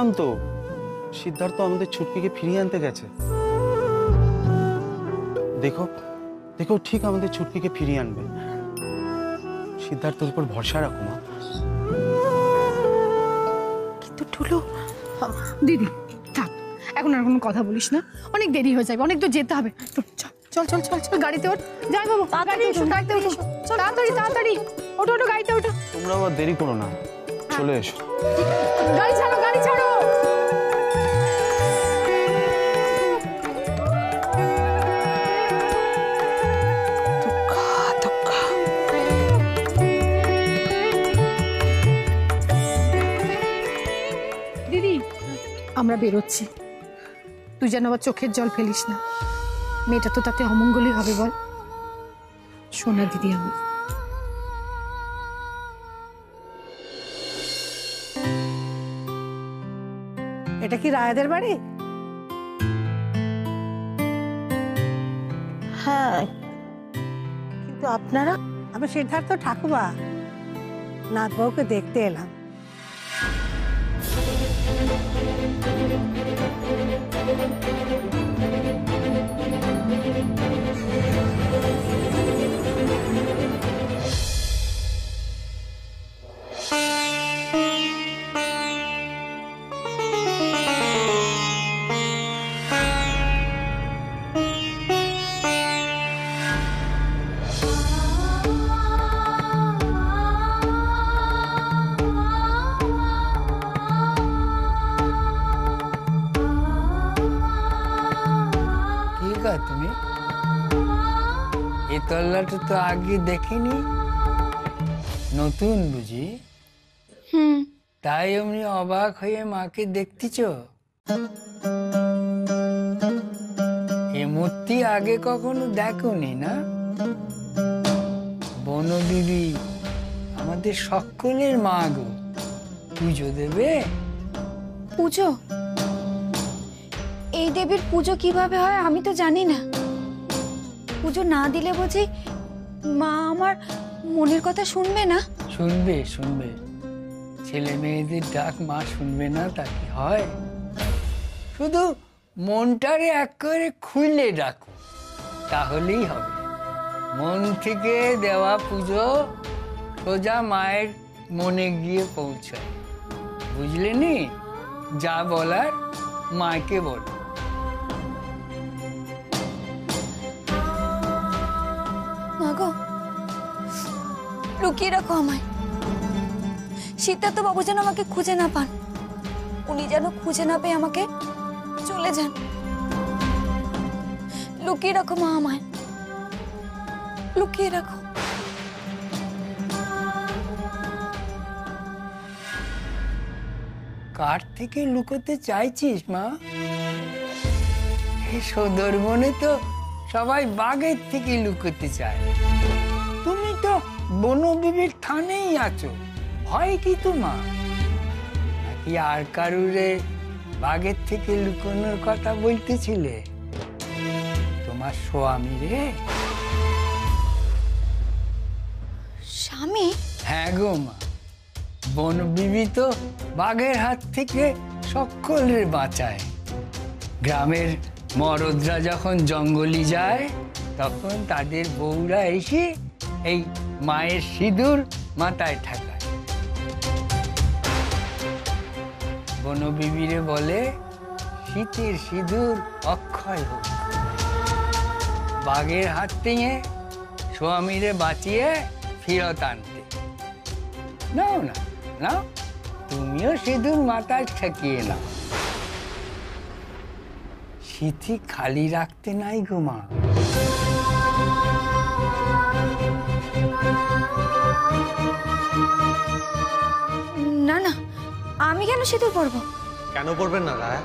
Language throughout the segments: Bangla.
বললাম তো, সিদ্ধার্থ আমাদের ছুটকিকে ফিরিয়ে আনতে গেছে। দেখো দেখো, ঠিক আমাদের ছুটকিকে ফিরিয়ে আনবে। সিদ্ধার্থের উপর ভরসা রাখো মা। কিন্তু টুলু, দিদি থাক, এখন আর কোনো কথা বলিস না, অনেক দেরি হয়ে যাবে, অনেক দূর যেতে হবে। চল চল চল চল, গাড়িতে ওঠ। যাই বাবু, গাড়িতে এসো, গাড়িতে ওঠো, তাড়াতাড়ি তাড়াতাড়ি ওঠো ওঠো, গাড়িতে ওঠো। তোমরা আবার দেরি করো না, চলে এসো। গাড়ি ছাড়ো, গাড়ি ছাড়ো। দিদি, আমরা বেরোচ্ছি, তুই যেন আবার চোখের জল ফেলিস না। মেয়েটা তো তাতে অমঙ্গলই হবে বল। শোনা দিদি, আমি এটা কি রায়াদের বাড়ি? হ্যাঁ, কিন্তু আপনারা? আমি সিদ্ধার্থ ঠাকুমা, নাথবাবুকে দেখতে এলাম। তুমি এই তল্লাটা তো আগে দেখিনি, নতুন বুঝি? তাই এমনি অবাক হয়ে মাকে দেখতেছ? এ মূর্তি আগে কখনো দেখোনি না? বনবিবি আমাদের সকলের মা গো, পুজো দেবে? পুজো? এই দেবীর পুজো কিভাবে হয় আমি তো জানি না। পুজো না দিলে বুঝি মা আমার মনের কথা শুনবে না? শুনবে শুনবে, ছেলে মেয়েদের ডাক মা শুনবে না তা কি হয়? শুধু মনটারে এক করে খুলে ডাকো, তাহলেই হবে। মন থেকে দেওয়া পুজো সোজা মায়ের মনে গিয়ে পৌঁছায়, বুঝলে নি? যা বলার মাকে বলো। মাগো, লুকিয়ে রাখো আমায়। সিদ্ধার্থ বাবু যেন আমাকে খুঁজে না পান, উনি যেন খুঁজে না পেয়ে আমাকে চলে যান। লুকিয়ে রাখো মা আমায়, লুকিয়ে রাখো। কার থেকে লুকোতে চাইছিস মা? এই সদর বনে তো সবাই বাঘের থেকে লুকোতে চায়, তুমি তো বনবিবির থানেই আছো, ভয় কি তোমার? নাকি আর কারুরে বাঘের থেকে লুকোনোর কথা বলতেছিলে? তোমার স্বামী রে? স্বামী? হ্যাঁ গো মা, বনবিবি তো বাঘের হাত থেকে সকলের বাঁচায়। গ্রামের মরদরা যখন জঙ্গলি যায়, তখন তাদের বউরা এসে এই মায়ের সিঁদুর মাথায় ঠাকায়। বনবিবিরে বলে শীতের সিঁদুর অক্ষয় হোক। বাঘের হাত থেকে স্বামীরে বাঁচিয়ে ফিরত আনতে। নাও না, নাও, তুমিও সিঁদুর মাথায় ঠেকিয়ে নাও। সিথি খালি রাখতে নাই গো মা। না না, আমি কেন সিঁদুর পরবো? কেন পড়বেন না রায়?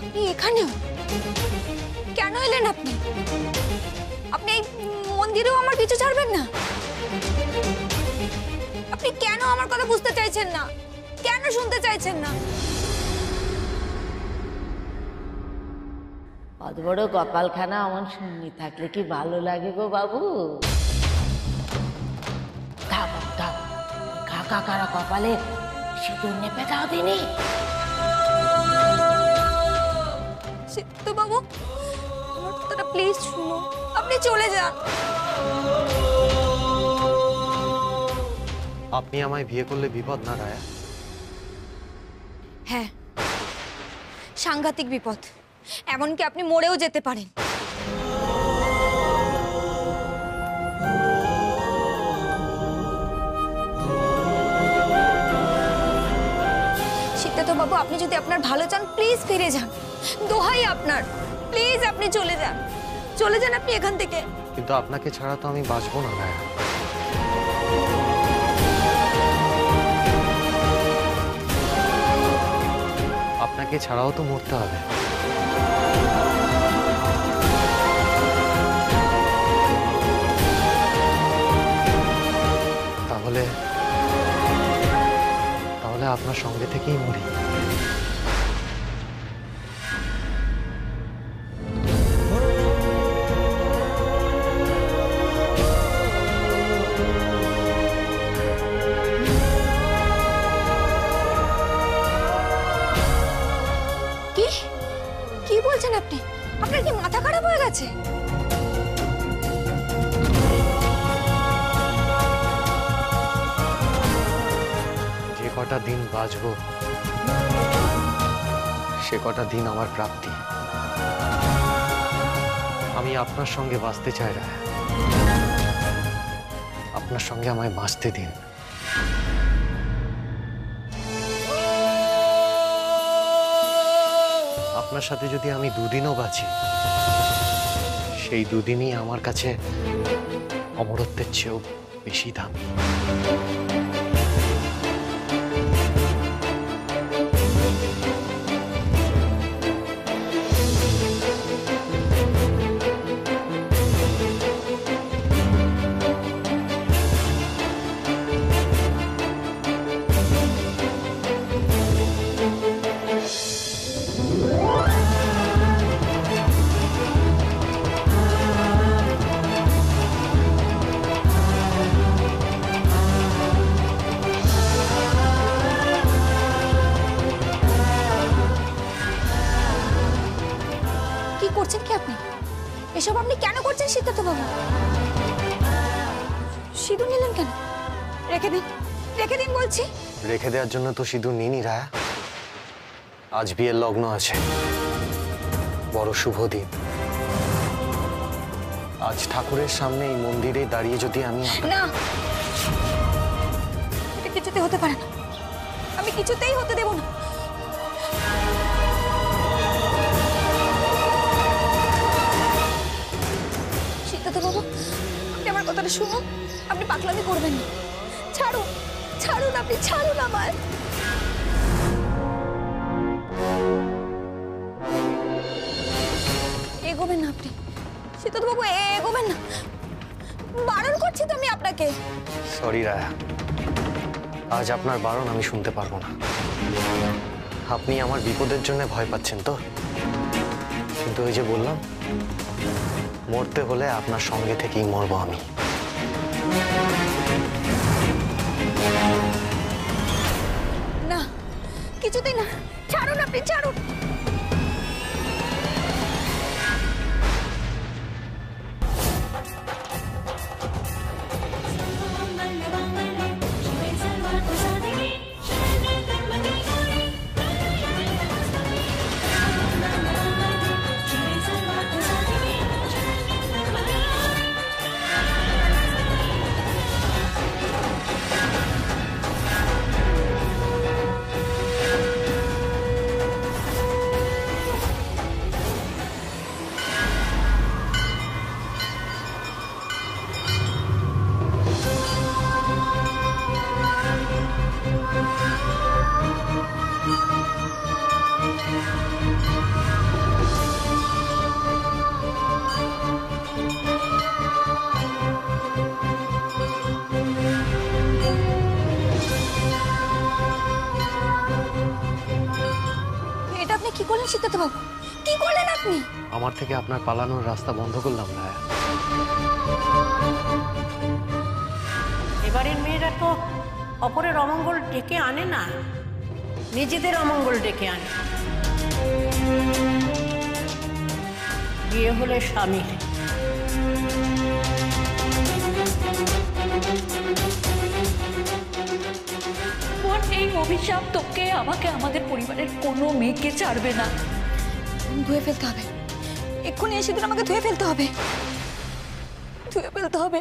আপনি এখানেও কেন এলেন? আপনি আপনি এই মন্দিরেও আমার পিছু ছাড়বেন না? আপনি কেন আমার কথা বুঝতে চাইছেন না? কেন শুনতে চাইছেন না? অত বড় কপালখানা আমার শুনি থাকলে কি ভালো লাগে গো বাবু? দাও বাবু, দাও। কাকা কারা কপালে সিঁদুর নেপে দাও দিনি। সিদ্ধু বাবু, আমার কথাটা প্লিজ শুনুন। আপনি চলে যান। আপনি আমায় বিয়ে করলে বিপদ না রায়া? হ্যাঁ, সাংঘাতিক বিপদ। এমনকি আপনি মরেও যেতে পারেন। সিদ্ধার্থ বাবু, আপনি যদি আপনার ভালো চান প্লিজ ফিরে যান। দোহাই আপনার, প্লিজ আপনি চলে যান। চলে যান আপনি এখান থেকে। কিন্তু আপনাকে ছাড়া তো আমি বাঁচবো না রায়া। আপনাকে ছাড়াও তো মরতে হবে। তাহলে তাহলে আপনার সঙ্গে থেকেই মরি। কি কি বলছেন আপনি? আপনার কি মাথা খারাপ হয়ে গেছে? যে কটা দিন বাঁচবো সে কটা দিন আমার প্রাপ্তি। আমি আপনার সঙ্গে বাঁচতে চাই রায়া। আপনার সঙ্গে আমায় বাঁচতে দিন। আপনার সাথে যদি আমি দুদিনও বাঁচি, সেই দুদিনই আমার কাছে অমরত্বের চেয়েও বেশি দামি। কি করছেন কি আপনি? এসব আপনি কেন করছেন সিদ্ধার্থ বাবু? সিঁদুর নিলেন কেন? রেখে দিন, রেখে দিন বলছি। রেখে দেওয়ার জন্য তো সিঁদুর নিইনি রায়া। আজ বিয়ের লগ্ন আছে, বড় শুভ দিন। আজ ঠাকুরের সামনে এই মন্দিরে দাঁড়িয়ে যদি আমি না, এটা কিছুতে হতে পারে না। আমি কিছুতেই হতে দেব না। সিদ্ধার্থ বাবু, আপনি আমার কথাটা শুনুন। আপনি পাগলামি করবেন না। ছাড়ুন, ছাড়ুন, আপনি ছাড়ুন আমায়। এগোবেন না আপনি সিদ্ধার্থ বাবু, এগোবেন না। বারণ করছি তো আমি আপনাকে। সরি রায়া, আজ আপনার বারণ আমি শুনতে পারবো না। আপনি আমার বিপদের জন্য ভয় পাচ্ছেন তো, কিন্তু ওই যে বললাম, মরতে হলে আপনার সঙ্গে থেকেই মরবো আমি। না, কিছুতেই না। ছাড়ুন আপনি, ছাড়ুন। সিদ্ধার্থ বাবু, কি করলেন আপনি? আমার থেকে আপনার পালানোর রাস্তা বন্ধ করলাম রায়া। এবারের মেয়েরা তো অপরের অমঙ্গল ডেকে আনে না, নিজেদের অমঙ্গল ডেকে আনে। বিয়ে হলে স্বামী, বোন, এই অভিশাপ তোকে, আমাকে, আমাদের পরিবারের কোনো মেয়েকে ছাড়বে না। ধুয়ে ফেলতে হবে, এক্ষুনি এসে দিন আমাকে ধুয়ে ফেলতে হবে, ধুয়ে ফেলতে হবে।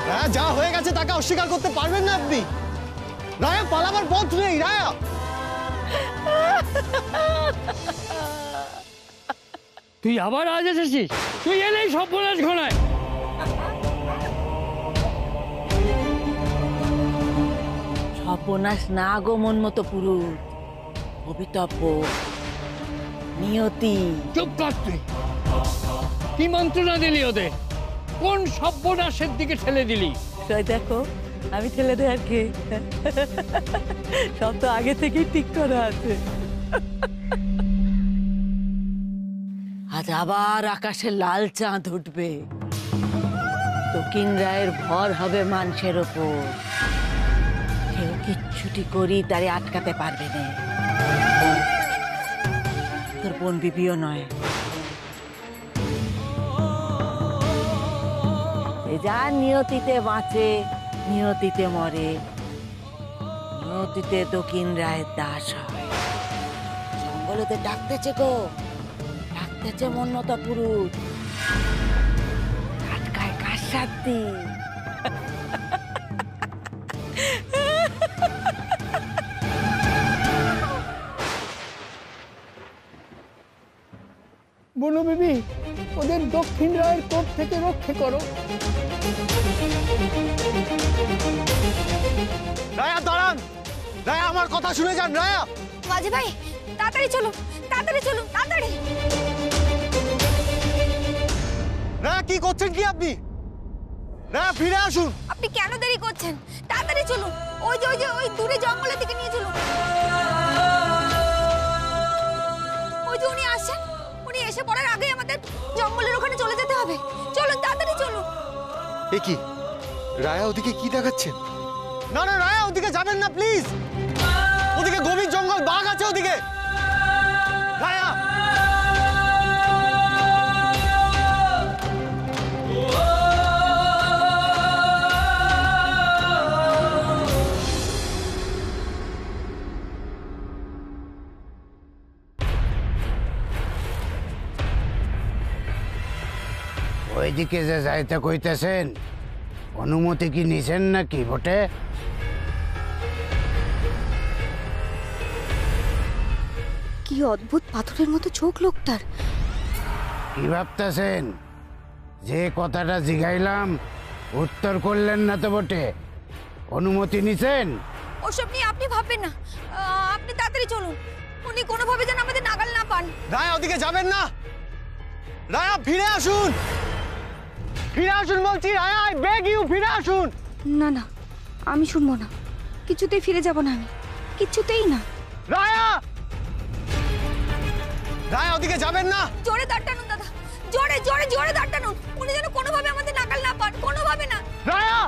রায়া, যা হয়ে গেছে তাকে অস্বীকার করতে পারবেন না আপনি। রায়া, পালাবার পথ নেই রায়া। তুই আবার আজ এসেছিস? তুই এলেই সর্বনাশ ঘনায়। সর্বনাশ না গো মন মতো পুরুষ, অবিতব্য, নিয়তি। চুপ কর তুই। কি মন্ত্রণা দিলি ওদের? কোন সর্বনাশের দিকে ঠেলে দিলি? দেখো, আমি ঠেলে দেয় আর কি, সব তো আগে থেকেই ঠিক করা আছে। আজ আবার আকাশে লাল চাঁদ উঠবে, দক্ষিণ রায়ের ভর হবে মানুষের ওপর। কেউ কিচ্ছুটি করি তারে আটকাতে পারবে না। তোর বোন বিবিও নয়, যা নিয়তিতে বাঁচে নিয়তিতে মরে, নিয়তিতে দক্ষিণ রায়ের দাস হয়। জঙ্গলেতে ডাকতেছে গো, ডাকতেছে মন্নতা পুরুষ, আটকায় কার শান্তি। বনু বিবি, ওদের দক্ষিণ রায়ের কোপ থেকে রক্ষে করো। রায়া দাঁড়ান, রায়া আমার কথা শুনে যান। রায়া, মাঝি ভাই, তাড়াতাড়ি চলুন, তাড়াতাড়ি চলুন, তাড়াতাড়ি। রায়া কি করছেন কি আপনি? রায়া, ফিরে আসুন। আপনি কেন দেরি করছেন? তাড়াতাড়ি চলুন, ওই যে ওই দূরে জঙ্গলের দিকে নিয়ে চলুন। ওই যে উনি আসছেন, উনি এসে পড়ার আগে আমাদের জঙ্গলের ওখানে চলে যেতে হবে। চলুন, তাড়াতাড়ি চলুন। এ কি, রায়া ওদিকে কি দেখাচ্ছেন? না না রায়া, ওদিকে যাবেন না প্লিজ। ওদিকে গভীর জঙ্গল, বাঘ আছে ওদিকে। রায়া, ওইদিকে যে যাইতে কইতেছেন, অনুমতি কি নিছেন নাকি বটে? কি অদ্ভুত পাথরের মতো চোখ লোকটার। কি ভাবতেছেন? যে কথাটা জিগাইলাম উত্তর করলেন না তো বটে। অনুমতি নিছেন? ওসব নিয়ে আপনি ভাববেন না, আপনি তাড়াতাড়ি চলুন। উনি কোনোভাবে যেন আমাদের নাগাল না পান। রায়া ওদিকে যাবেন না। রায়া, ফিরে আসুন, ফিরে আসুন বলছি। রায়া, আই বেগ ইউ, ফিরে আসুন। না না, আমি শুনবো না, কিছুতেই ফিরে যাব না আমি, কিছুতেই না। রায়া, রায়া ওদিকে যাবেন না। জোরে দাঁড় টানুন দাদা, জোরে জোরে জোরে দাঁড় টানুন। উনি যেন কোনোভাবে আমাদের নাগাল না পান, কোনোভাবে না। রায়া,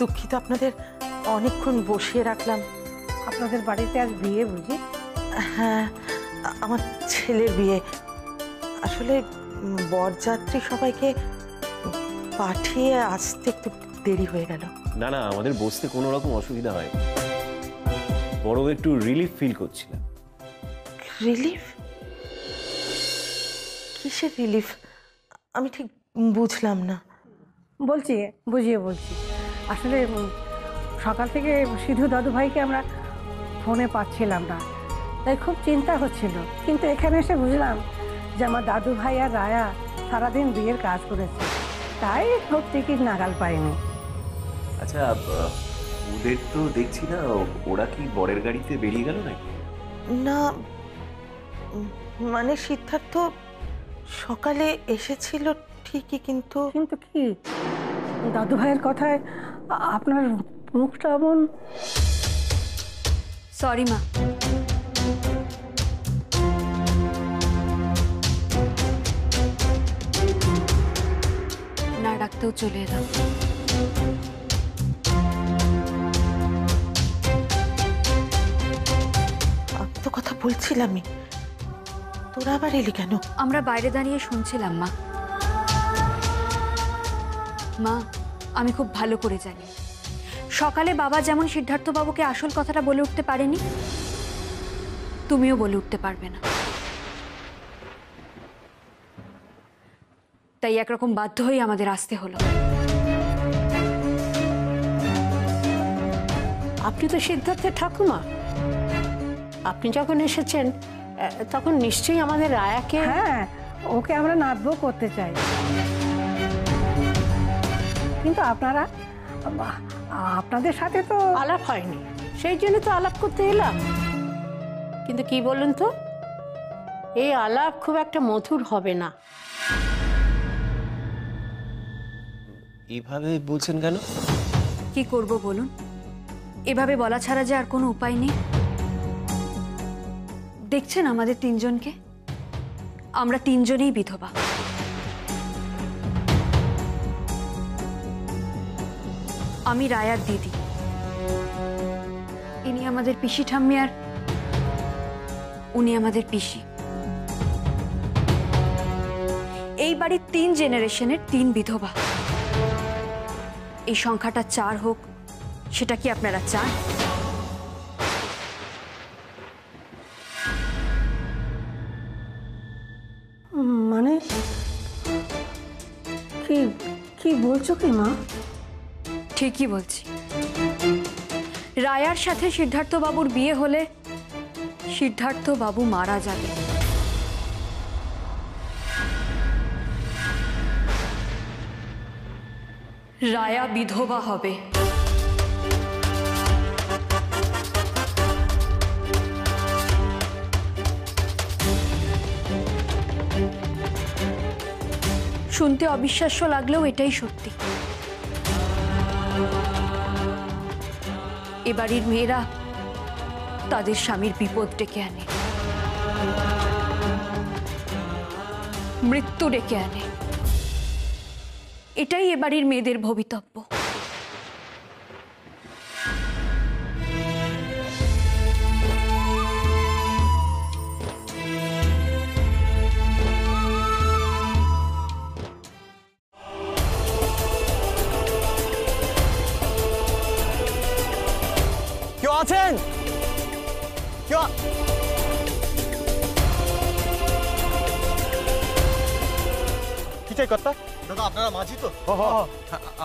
দুঃখিত, আপনাদের অনেকক্ষণ বসিয়ে রাখলাম। আপনাদের বাড়িতে আজ বিয়ে বুঝি? হ্যাঁ, আমার ছেলের বিয়ে। আসলে বরযাত্রী সবাইকে পাঠিয়ে আসতে একটু দেরি হয়ে গেল। না না, আমাদের বসতে কোনো রকম অসুবিধা হয়, বড় একটু রিলিফ ফিল করছিলাম। রিলিফ? কিসের রিলিফ? আমি ঠিক বুঝলাম না। বলছি, বুঝিয়ে বলছি। আসলে সকাল থেকে সিধু দাদু ভাইকে আমরা ফোনে পাচ্ছিলাম না, তাই খুব চিন্তা হচ্ছিল। কিন্তু এখানে এসে বুঝলাম যে আমার দাদু ভাই আর রায়া সারাদিন বিয়ের কাজ করেছে, তাই ওর টিকিট নাগাল পাইনি। আচ্ছা, ওদের তো দেখছি না, ওরা কি বরের গাড়িতে বেরিয়ে গেল নাকি? না, মানে সিদ্ধার্থ সকালে এসেছিল ঠিকই, কিন্তু কিন্তু কি দাদু ভাইয়ের কথায় আপনার মুখটা এমন? সরি মা, না ডাকতেও চলে এলাম। আমি তো কথা বলছিলামই, তোরা আবার এলি কেন? আমরা বাইরে দাঁড়িয়ে শুনছিলাম মা। মা, আমি খুব ভালো করে জানি সকালে বাবা যেমন সিদ্ধার্থ বাবুকে আসল কথাটা বলে উঠতে পারেনি, তুমিও বলে উঠতে পারবে না। তাই একরকম বাধ্য হয়ে আমাদের আসতে হলো। আপনি তো সিদ্ধার্থের ঠাকুমা, আপনি যখন এসেছেন তখন নিশ্চয়ই আমাদের রায়াকে। হ্যাঁ, ওকে আমরা নাতবো করতে চাই, কিন্তু আপনাদের সাথে তো আলাপ হয়নি, সেই জন্য তো আলাপ করতে এলাম। কিন্তু কি বলুন তো, এই আলাপ খুব একটা মধুর হবে না। এভাবে বলছেন কেন? কি করব বলুন, এভাবে বলা ছাড়া যে আর কোনো উপায় নেই। দেখছেন আমাদের তিনজনকে, আমরা তিনজনেই বিধবা। আমি রায়ার দিদি, ইনি আমাদের পিসি ঠাম্মি, আর উনি আমাদের পিসি। এই বাড়ির 3 জেনারেশনের 3 বিধবা। এই সংখ্যাটা 4 হোক, সেটা কি আপনারা চান? মানে কি কি বলছো কি মা? ঠিকই বলছি। রায়ার সাথে সিদ্ধার্থ বাবুর বিয়ে হলে সিদ্ধার্থ বাবু মারা যাবে। রায়া বিধবা হবে। শুনতে অবিশ্বাস্য লাগলেও এটাই সত্যি। এ বাড়ির মেয়েরা তাদের স্বামীর বিপদ ডেকে আনে, মৃত্যু ডেকে আনে। এটাই এ বাড়ির মেয়েদের ভবিতব্য। কেউ আছেন? কেউ কি চাই কর্তা? দাদা, আপনারা মাঝি তো?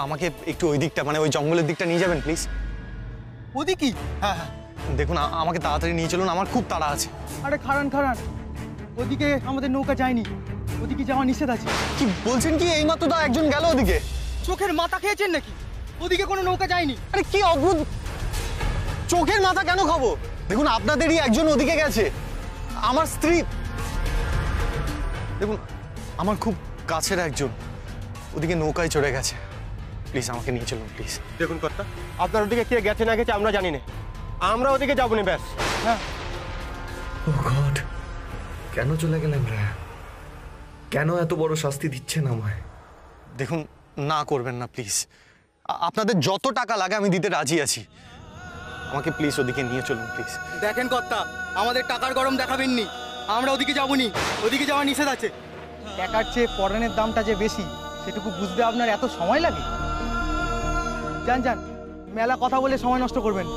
আমাকে একটু ওই দিকটা, মানে ওই জঙ্গলের দিকটা নিয়ে যাবেন প্লিজ। ওদিকে? হ্যাঁ হ্যাঁ, দেখুন আমাকে তাড়াতাড়ি নিয়ে চলুন, আমার খুব তাড়া আছে। আরে খারান খারান, ওদিকে আমাদের নৌকা যায়নি, ওদিকে যাওয়া নিষেধ আছে। কি বলছেন? কি এইমাত্র তো একজন গেল ওদিকে। চোখের মাথা খেয়েছেন নাকি? ওদিকে কোনো নৌকা যায়নি। আরে কি অদ্ভুত, চোখের মাথা কেন খাবো? দেখুন আপনাদেরই একজন ওদিকে গেছে, আমার স্ত্রী। দেখুন আমার খুব কাছের একজন ওদিকে নৌকায় চড়ে গেছে, প্লিজ আমাকে নিয়ে চলুন প্লিজ। দেখুন কর্তা, আপনার ওদিকে কে গেছে না গেছে আমরা জানি না, আমরা ওদিকে যাবো না, ব্যাস। হ্যাঁ। ও গড, কেন চলে গেলেন রায়া? কেন এত বড় শাস্তি দিচ্ছেন আমায়? দেখুন না করবেন না প্লিজ, আপনাদের যত টাকা লাগে আমি দিতে রাজি আছি। আমাকে প্লিজ ওদিকে নিয়ে চলুন প্লিজ। দেখেন কর্তা, আমাদের টাকার গরম দেখাবেননি, আমরা ওদিকে যাবনি, ওদিকে যাওয়া নিষেধ আছে। টাকার চেয়ে পরানের দামটা যে বেশি সেটুকু বুঝতে আপনার এত সময় লাগে? যান যান, মেলা কথা বলে সময় নষ্ট করবেন।